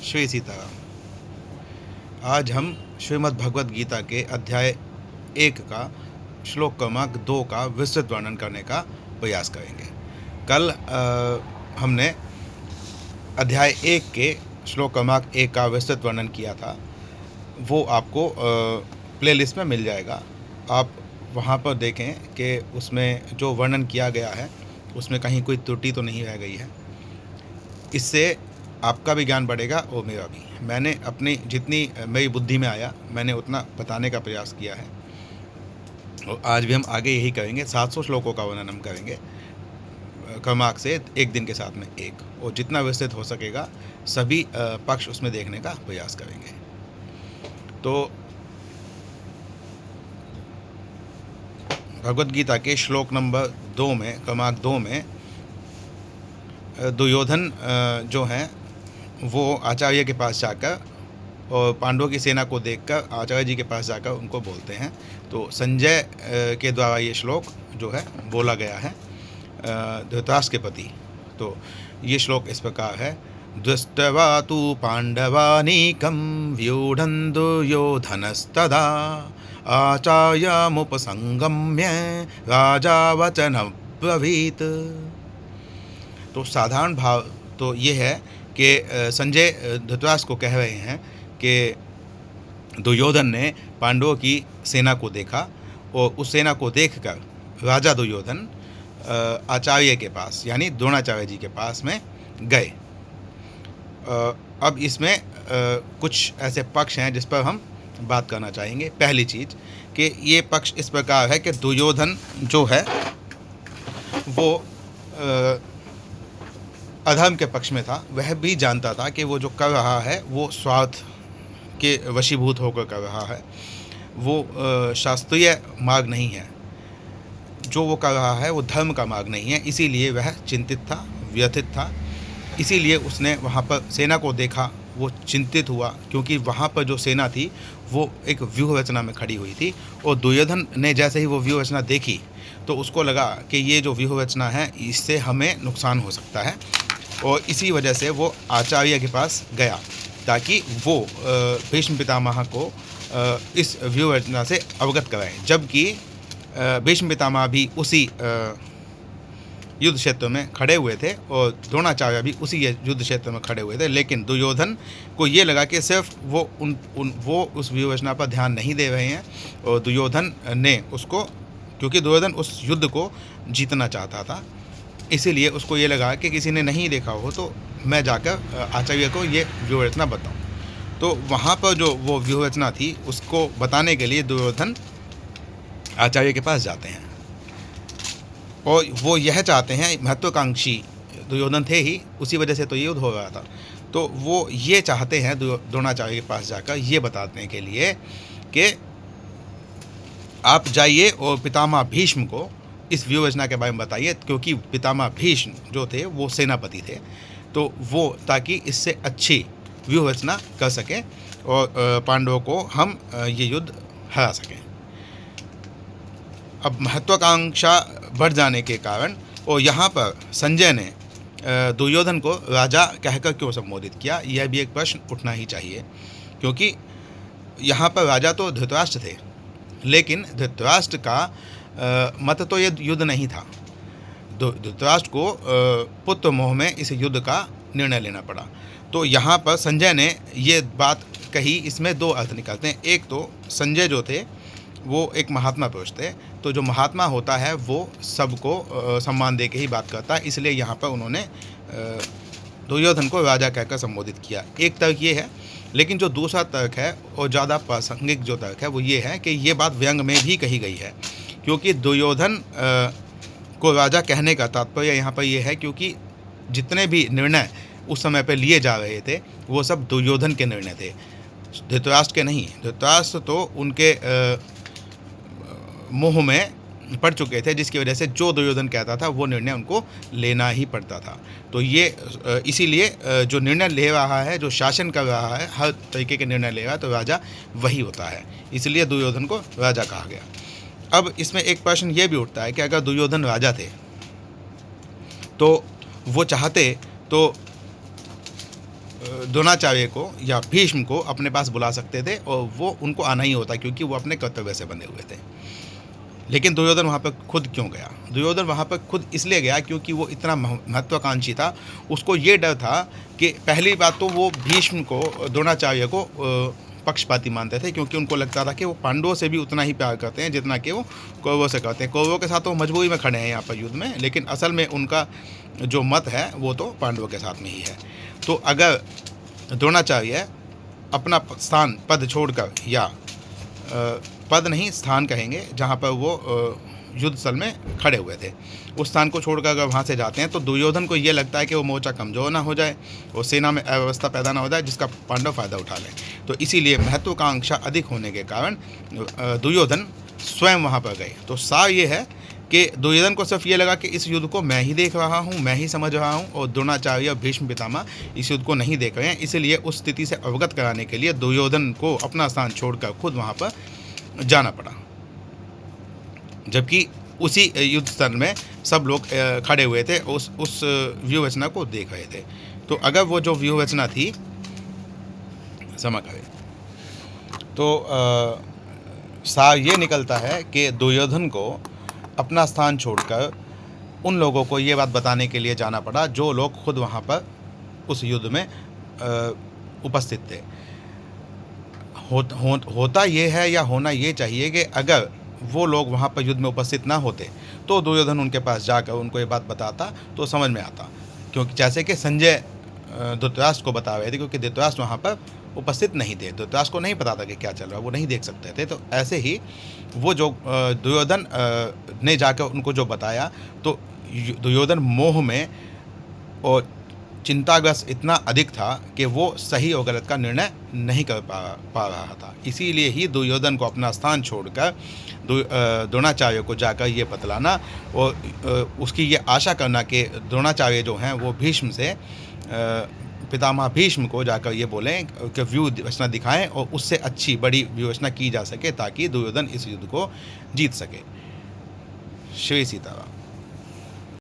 श्री सीताराम। आज हम श्रीमद् भगवद गीता के अध्याय 1 का श्लोक क्रमांक 2 का विस्तृत वर्णन करने का प्रयास करेंगे। कल हमने अध्याय 1 के श्लोक क्रमांक 1 का विस्तृत वर्णन किया था। वो आपको प्लेलिस्ट में मिल जाएगा। आप वहाँ पर देखें कि उसमें जो वर्णन किया गया है उसमें कहीं कोई त्रुटि तो नहीं रह गई है। इससे आपका भी ज्ञान बढ़ेगा और मेरा भी। मैंने अपनी जितनी मेरी बुद्धि में आया मैंने उतना बताने का प्रयास किया है और आज भी हम आगे यही करेंगे। 700 श्लोकों का वर्णन हम करेंगे क्रमांक से, एक दिन के साथ में एक, और जितना विस्तृत हो सकेगा सभी पक्ष उसमें देखने का प्रयास करेंगे। तो भगवद गीता के श्लोक नंबर 2 में, क्रमांक 2 में दुर्योधन जो हैं वो आचार्य के पास जाकर और पांडवों की सेना को देखकर आचार्य जी के पास जाकर उनको बोलते हैं। तो संजय के द्वारा ये श्लोक जो है बोला गया है धृतराष्ट्र के प्रति। तो ये श्लोक इस प्रकार है। दृष्ट्वा तु पांडवानीकं व्यूढं दुर्योधनस्तदा आचार्यमुपसंगम्य राजा वचनब्रवीत्। तो साधारण भाव तो ये है कि संजय धृतराष्ट्र को कह रहे हैं कि दुर्योधन ने पांडवों की सेना को देखा और उस सेना को देखकर राजा दुर्योधन आचार्य के पास यानी द्रोणाचार्य जी के पास में गए। अब इसमें कुछ ऐसे पक्ष हैं जिस पर हम बात करना चाहेंगे। पहली चीज़ कि ये पक्ष इस प्रकार है कि दुर्योधन जो है वो अधर्म के पक्ष में था। वह भी जानता था कि वो जो कर रहा है वो स्वार्थ के वशीभूत होकर कर रहा है, वो शास्त्रीय मार्ग नहीं है। जो वो कर रहा है वो धर्म का मार्ग नहीं है। इसीलिए वह चिंतित था, व्यथित था। इसीलिए उसने वहाँ पर सेना को देखा, वो चिंतित हुआ, क्योंकि वहाँ पर जो सेना थी वो एक व्यूह रचना में खड़ी हुई थी। और दुर्योधन ने जैसे ही वो व्यूह रचना देखी तो उसको लगा कि ये जो व्यूह रचना है इससे हमें नुकसान हो सकता है, और इसी वजह से वो आचार्य के पास गया ताकि वो भीष्म पितामह को इस व्यूह रचना से अवगत कराएं। जबकि भीष्म पितामह भी उसी युद्ध क्षेत्र में खड़े हुए थे और द्रोणाचार्य भी उसी युद्ध क्षेत्र में खड़े हुए थे, लेकिन दुर्योधन को ये लगा कि सिर्फ वो वो उस व्यूह रचना पर ध्यान नहीं दे रहे हैं। और दुर्योधन ने उसको, क्योंकि दुर्योधन उस युद्ध को जीतना चाहता था, इसीलिए उसको ये लगा कि किसी ने नहीं देखा हो तो मैं जाकर आचार्य को ये व्यूह रचना बताऊँ। तो वहाँ पर जो वो व्यूह रचना थी उसको बताने के लिए दुर्योधन आचार्य के पास जाते हैं और वो यह चाहते हैं, महत्वाकांक्षी दुर्योधन थे ही, उसी वजह से तो ये युद्ध हो रहा था। तो वो ये चाहते हैं द्रोणाचार्य के पास जाकर ये बताने के लिए कि आप जाइए और पितामह भीष्म को इस व्यूह रचना के बारे में बताइए, क्योंकि पितामह भीष्म जो थे वो सेनापति थे, तो वो ताकि इससे अच्छी व्यूह रचना कर सकें और पांडवों को हम ये युद्ध हरा सकें। अब महत्वाकांक्षा बढ़ जाने के कारण, और यहाँ पर संजय ने दुर्योधन को राजा कहकर क्यों संबोधित किया, यह भी एक प्रश्न उठना ही चाहिए। क्योंकि यहाँ पर राजा तो धृतराष्ट्र थे, लेकिन धृतराष्ट्र का मत तो ये युद्ध नहीं था। धृतराष्ट्र को पुत्र मोह में इस युद्ध का निर्णय लेना पड़ा। तो यहाँ पर संजय ने ये बात कही, इसमें दो अर्थ निकलते हैं। एक तो संजय जो थे वो एक महात्मा पुरुष थे, तो जो महात्मा होता है वो सबको सम्मान दे के ही बात करता है, इसलिए यहाँ पर उन्होंने दुर्योधन को राजा कहकर संबोधित किया। एक तर्क ये है, लेकिन जो दूसरा तर्क है और ज़्यादा प्रासंगिक जो तर्क है वो ये है कि ये बात व्यंग में भी कही गई है। क्योंकि दुर्योधन को राजा कहने का तात्पर्य यहाँ पर ये है क्योंकि जितने भी निर्णय उस समय पर लिए जा रहे थे वो सब दुर्योधन के निर्णय थे, धृतराष्ट्र के नहीं। धृतराष्ट्र तो उनके मोह में पड़ चुके थे, जिसकी वजह से जो दुर्योधन कहता था वो निर्णय उनको लेना ही पड़ता था। तो ये इसीलिए जो निर्णय ले रहा है, जो शासन कर रहा है, हर तरीके के निर्णय ले रहा है, तो राजा वही होता है, इसलिए दुर्योधन को राजा कहा गया। अब इसमें एक प्रश्न ये भी उठता है कि अगर दुर्योधन राजा थे तो वो चाहते तो द्रोणाचार्य को या भीष्म को अपने पास बुला सकते थे और वो उनको आना ही होता, क्योंकि वो अपने कर्तव्य से बंधे हुए थे। लेकिन दुर्योधन वहाँ पर खुद क्यों गया? दुर्योधन वहाँ पर खुद इसलिए गया क्योंकि वो इतना महत्वाकांक्षी था। उसको ये डर था कि पहली बात तो वो भीष्म को, द्रोणाचार्य को पक्षपाती मानते थे, क्योंकि उनको लगता था कि वो पांडवों से भी उतना ही प्यार करते हैं जितना कि वो कौरवों से करते हैं। कौरवों के साथ तो मजबूरी में खड़े हैं यहाँ पर युद्ध में, लेकिन असल में उनका जो मत है वो तो पांडवों के साथ में ही है। तो अगर द्रोणाचार्य अपना स्थान, पद छोड़कर, या पद नहीं स्थान कहेंगे, जहाँ पर वो युद्ध स्थल में खड़े हुए थे, उस स्थान को छोड़कर अगर वहाँ से जाते हैं तो दुर्योधन को ये लगता है कि वो मोर्चा कमज़ोर ना हो जाए और सेना में अव्यवस्था पैदा ना हो जाए जिसका पांडव फ़ायदा उठा लें। तो इसीलिए महत्वाकांक्षा अधिक होने के कारण दुर्योधन स्वयं वहाँ पर गए। तो सार ये है कि दुर्योधन को सिर्फ ये लगा कि इस युद्ध को मैं ही देख रहा हूँ, मैं ही समझ रहा हूँ, और द्रोणाचार्य और भीष्म पितामह इस युद्ध को नहीं देख रहे हैं। इसलिए उस स्थिति से अवगत कराने के लिए दुर्योधन को अपना स्थान छोड़कर खुद वहाँ पर जाना पड़ा, जबकि उसी युद्ध स्थल में सब लोग खड़े हुए थे, उस व्यूहरचना को देख रहे थे। तो अगर वो जो व्यूहरचना थी, क्षमा करें, तो सार ये निकलता है कि दुर्योधन को अपना स्थान छोड़कर उन लोगों को ये बात बताने के लिए जाना पड़ा जो लोग खुद वहाँ पर उस युद्ध में उपस्थित थे। होता ये है, या होना ये चाहिए कि अगर वो लोग वहाँ पर युद्ध में उपस्थित ना होते तो दुर्योधन उनके पास जाकर उनको ये बात बताता तो समझ में आता, क्योंकि जैसे कि संजय धृतराष्ट्र को बता रहे थे, क्योंकि धृतराष्ट्र वहाँ पर उपस्थित नहीं थे, धृतराष्ट्र को नहीं पता था कि क्या चल रहा है, वो नहीं देख सकते थे। तो ऐसे ही वो जो दुर्योधन ने जाकर उनको जो बताया, तो दुर्योधन मोह में और चिंताग्रस्त इतना अधिक था कि वो सही और गलत का निर्णय नहीं कर पा रहा था। इसीलिए ही दुर्योधन को अपना स्थान छोड़कर द्रोणाचार्य को जाकर ये बतलाना और उसकी ये आशा करना कि द्रोणाचार्य जो हैं वो भीष्म से, पितामह भीष्म को जाकर ये बोलें कि व्यूहरचना दिखाएं और उससे अच्छी बड़ी व्यूहरचना की जा सके ताकि दुर्योधन इस युद्ध को जीत सके। श्री सीताराम।